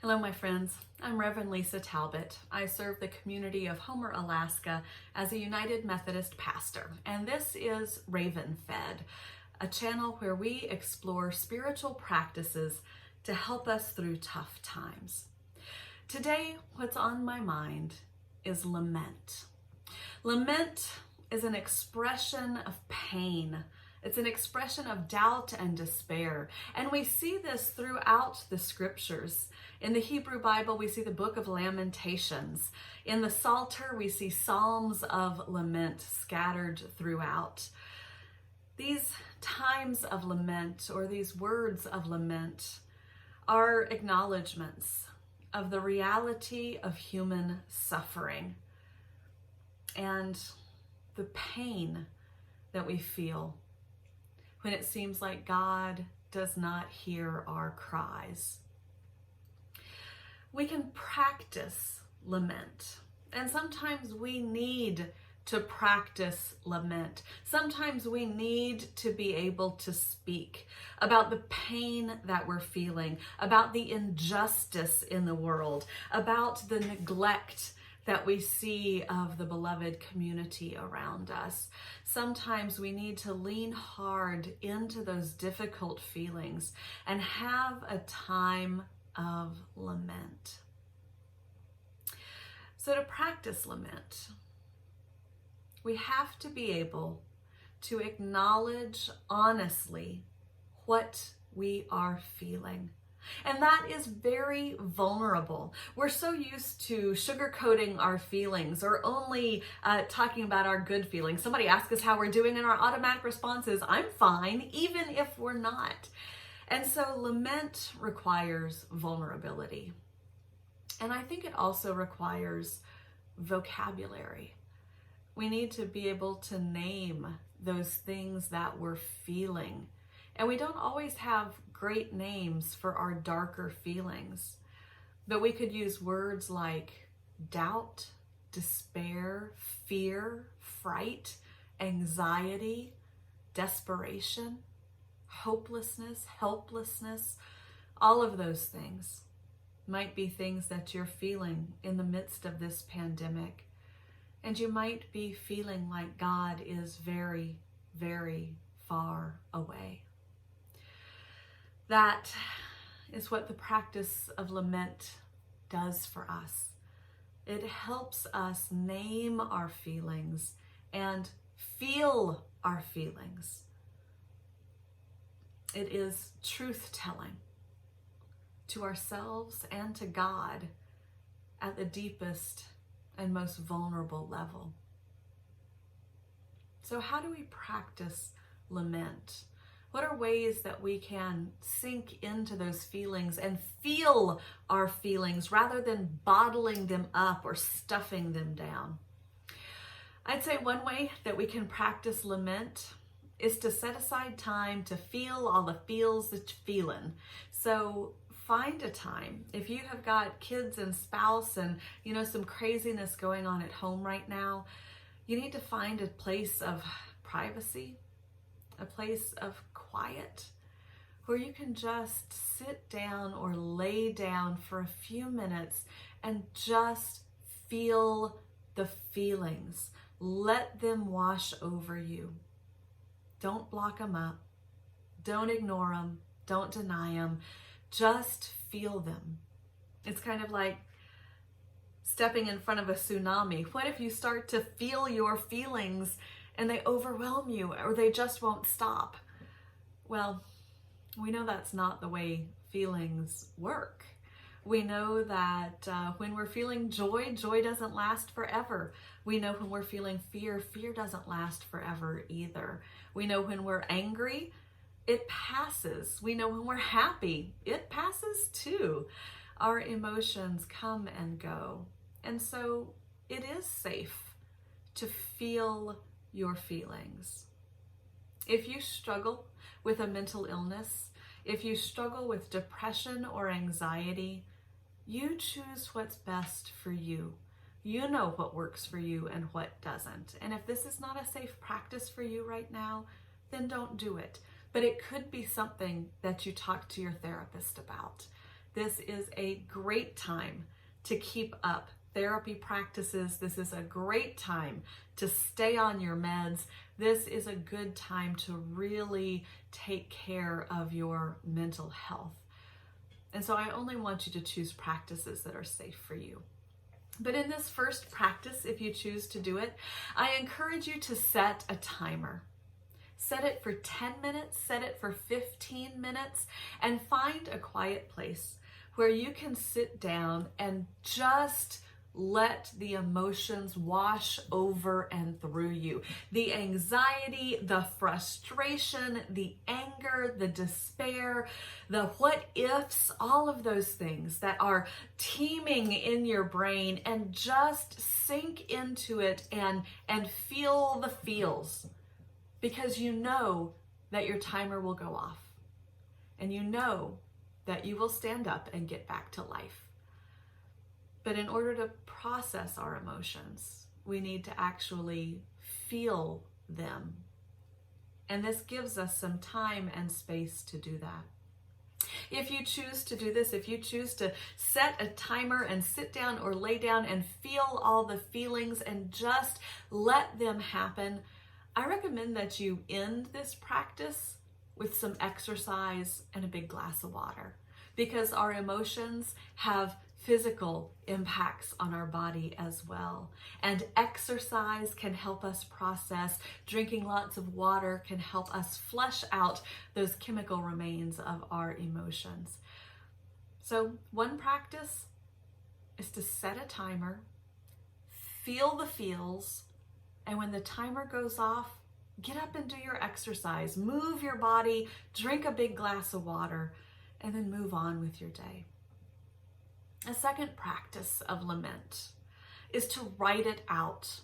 Hello, my friends. I'm Reverend Lisa Talbot. I serve the community of Homer, Alaska as a United Methodist pastor, and this is Raven Fed, a channel where we explore spiritual practices to help us through tough times. Today, what's on my mind is lament. Lament is an expression of pain. It's an expression of doubt and despair. And we see this throughout the scriptures. In the Hebrew Bible, we see the book of Lamentations. In the Psalter, we see psalms of lament scattered throughout. These times of lament, or these words of lament, are acknowledgments of the reality of human suffering and the pain that we feel when it seems like God does not hear our cries. We can practice lament, and sometimes we need to practice lament. Sometimes we need to be able to speak about the pain that we're feeling, about the injustice in the world, about the neglect that we see of the beloved community around us. Sometimes we need to lean hard into those difficult feelings and have a time of lament. So to practice lament, we have to be able to acknowledge honestly what we are feeling. And that is very vulnerable. We're so used to sugarcoating our feelings or only talking about our good feelings. Somebody asks us how we're doing and our automatic response is, I'm fine, even if we're not. And so lament requires vulnerability. And I think it also requires vocabulary. We need to be able to name those things that we're feeling. And we don't always have great names for our darker feelings, but we could use words like doubt, despair, fear, fright, anxiety, desperation, hopelessness, helplessness. All of those things might be things that you're feeling in the midst of this pandemic. And you might be feeling like God is very, very far away. That is what the practice of lament does for us. It helps us name our feelings and feel our feelings. It is truth-telling to ourselves and to God at the deepest and most vulnerable level. So how do we practice lament? What are ways that we can sink into those feelings and feel our feelings rather than bottling them up or stuffing them down? I'd say one way that we can practice lament is to set aside time to feel all the feels that you're feeling. So find a time. If you have got kids and spouse and some craziness going on at home right now, you need to find a place of privacy, a place of quiet, where you can just sit down or lay down for a few minutes and just feel the feelings. Let them wash over you. Don't block them up. Don't ignore them. Don't deny them. Just feel them. It's kind of like stepping in front of a tsunami. What if you start to feel your feelings and they overwhelm you or they just won't stop? Well, we know that's not the way feelings work. We know that when we're feeling joy, joy doesn't last forever. We know when we're feeling fear, fear doesn't last forever either. We know when we're angry, it passes. We know when we're happy, it passes too. Our emotions come and go. And so it is safe to feel your feelings. If you struggle with a mental illness, if you struggle with depression or anxiety, you choose what's best for you. You know what works for you and what doesn't. And if this is not a safe practice for you right now, then don't do it. But it could be something that you talk to your therapist about. This is a great time to keep up therapy practices. This is a great time to stay on your meds. This is a good time to really take care of your mental health. And so I only want you to choose practices that are safe for you. But in this first practice, if you choose to do it, I encourage you to set a timer. Set it for 10 minutes, set it for 15 minutes, and find a quiet place where you can sit down and just let the emotions wash over and through you. The anxiety, the frustration, the anger, the despair, the what ifs, all of those things that are teeming in your brain, and just sink into it and feel the feels, because you know that your timer will go off and you know that you will stand up and get back to life. But in order to process our emotions, we need to actually feel them. And this gives us some time and space to do that. If you choose to do this, if you choose to set a timer and sit down or lay down and feel all the feelings and just let them happen, I recommend that you end this practice with some exercise and a big glass of water, because our emotions have physical impacts on our body as well. And exercise can help us process. Drinking lots of water can help us flush out those chemical remains of our emotions. So one practice is to set a timer, feel the feels, and when the timer goes off, get up and do your exercise, move your body, drink a big glass of water, and then move on with your day. A second practice of lament is to write it out.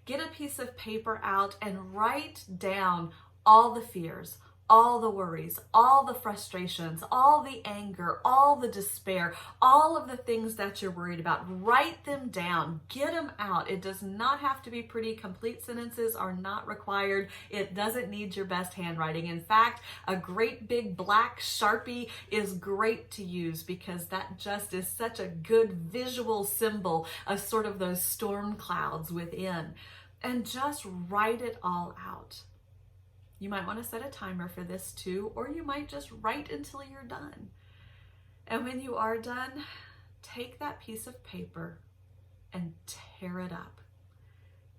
Get a piece of paper out and write down all the fears, all the worries, all the frustrations, all the anger, all the despair, all of the things that you're worried about. Write them down, get them out. It does not have to be pretty. Complete sentences are not required. It doesn't need your best handwriting. In fact, a great big black Sharpie is great to use, because that just is such a good visual symbol of sort of those storm clouds within. And just write it all out. You might want to set a timer for this too, or you might just write until you're done. And when you are done, take that piece of paper and tear it up.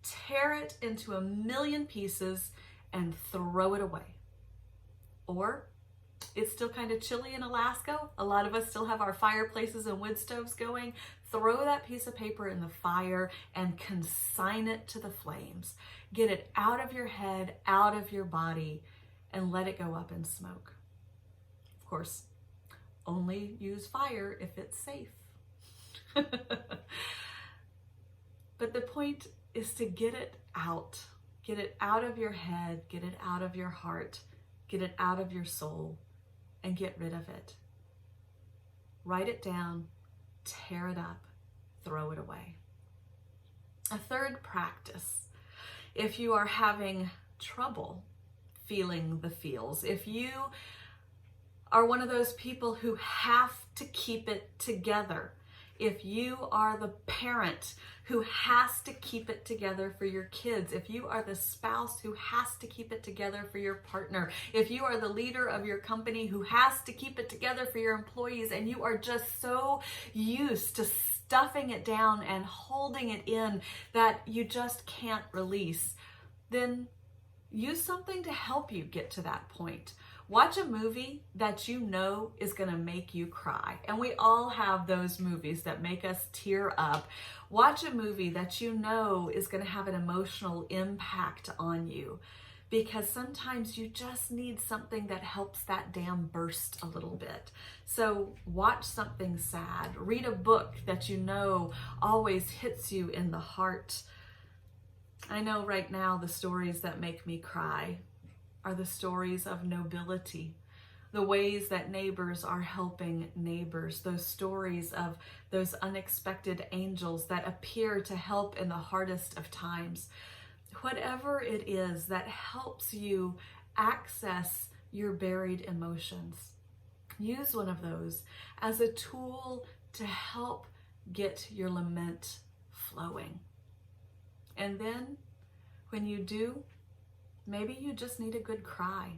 Tear it into a million pieces and throw it away. Or it's still kind of chilly in Alaska. A lot of us still have our fireplaces and wood stoves going. Throw that piece of paper in the fire and consign it to the flames. Get it out of your head, out of your body, and let it go up in smoke. Of course, only use fire if it's safe. But the point is to get it out. Get it out of your head, get it out of your heart, get it out of your soul, and get rid of it. Write it down, tear it up, throw it away. A third practice, if you are having trouble feeling the feels, if you are one of those people who have to keep it together, if you are the parent who has to keep it together for your kids, if you are the spouse who has to keep it together for your partner, if you are the leader of your company who has to keep it together for your employees, and you are just so used to stuffing it down and holding it in that you just can't release, then use something to help you get to that point. Watch a movie that you know is going to make you cry. And we all have those movies that make us tear up. Watch a movie that you know is going to have an emotional impact on you, because sometimes you just need something that helps that dam burst a little bit. So watch something sad. Read a book that you know always hits you in the heart. I know right now the stories that make me cry are the stories of nobility, the ways that neighbors are helping neighbors, those stories of those unexpected angels that appear to help in the hardest of times. Whatever it is that helps you access your buried emotions, Use one of those as a tool to help get your lament flowing. And then when you do, maybe you just need a good cry.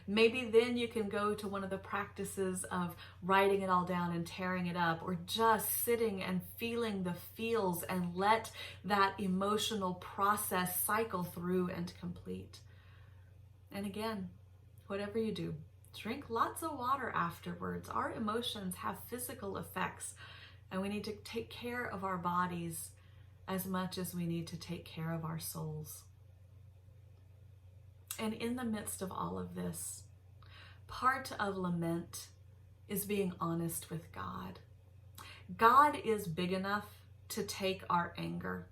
Maybe then you can go to one of the practices of writing it all down and tearing it up, or just sitting and feeling the feels and let that emotional process cycle through and complete. And again, whatever you do, drink lots of water afterwards. Our emotions have physical effects, and we need to take care of our bodies as much as we need to take care of our souls. And in the midst of all of this, part of lament is being honest with God. God is big enough to take our anger.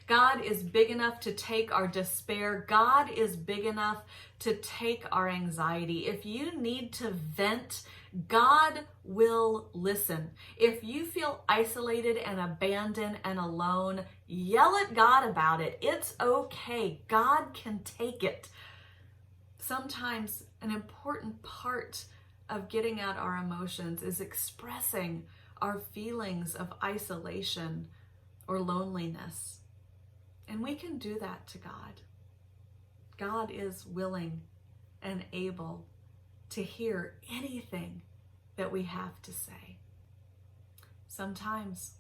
God is big enough to take our despair. God is big enough to take our anxiety. If you need to vent, God will listen. If you feel isolated and abandoned and alone, yell at God about it. It's okay. God can take it. Sometimes an important part of getting out our emotions is expressing our feelings of isolation or loneliness. And we can do that to God. God is willing and able to hear anything that we have to say. Sometimes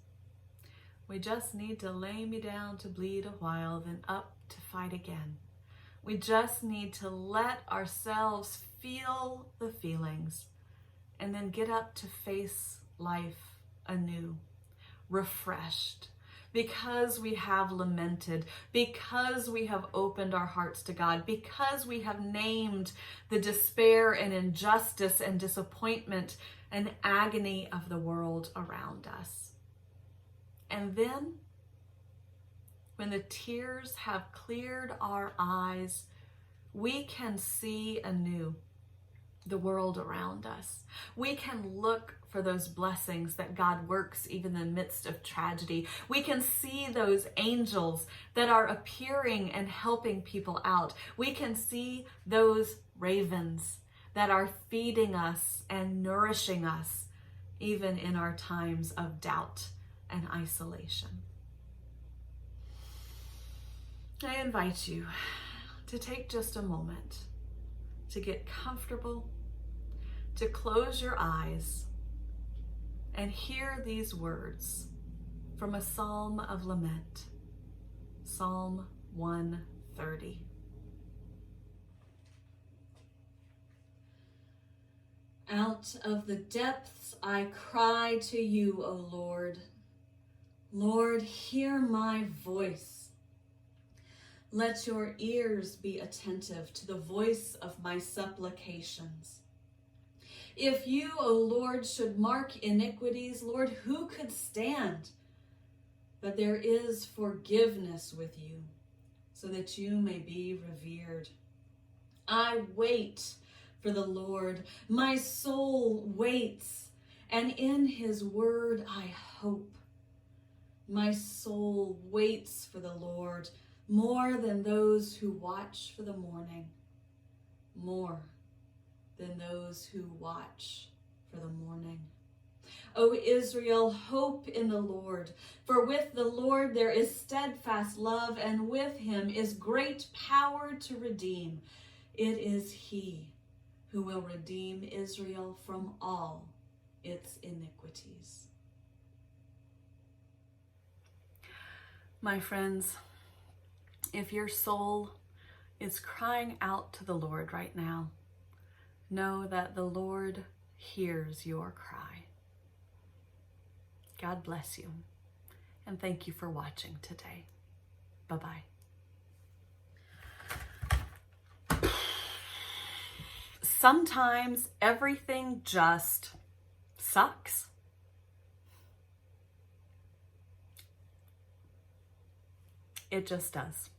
we just need to lay me down to bleed a while, then up to fight again. We just need to let ourselves feel the feelings and then get up to face life anew, refreshed, because we have lamented, because we have opened our hearts to God, because we have named the despair and injustice and disappointment and agony of the world around us. And then, when the tears have cleared our eyes, we can see anew the world around us. We can look for those blessings that God works even in the midst of tragedy. We can see those angels that are appearing and helping people out. We can see those ravens that are feeding us and nourishing us even in our times of doubt and isolation. I invite you to take just a moment to get comfortable, to close your eyes, and hear these words from a psalm of lament, Psalm 130. Out of the depths I cry to you, O Lord. Lord, hear my voice. Let your ears be attentive to the voice of my supplications. If you, O Lord, should mark iniquities, Lord, who could stand? But there is forgiveness with you, so that you may be revered. I wait for the Lord. My soul waits, and in his word I hope. My soul waits for the Lord, more than those who watch for the morning, more than those who watch for the morning. O Israel, hope in the Lord, for with the Lord there is steadfast love, and with him is great power to redeem. It is he who will redeem Israel from all its iniquities. My friends, if your soul is crying out to the Lord right now, know that the Lord hears your cry. God bless you, and thank you for watching today. Bye-bye. Sometimes everything just sucks. It just does.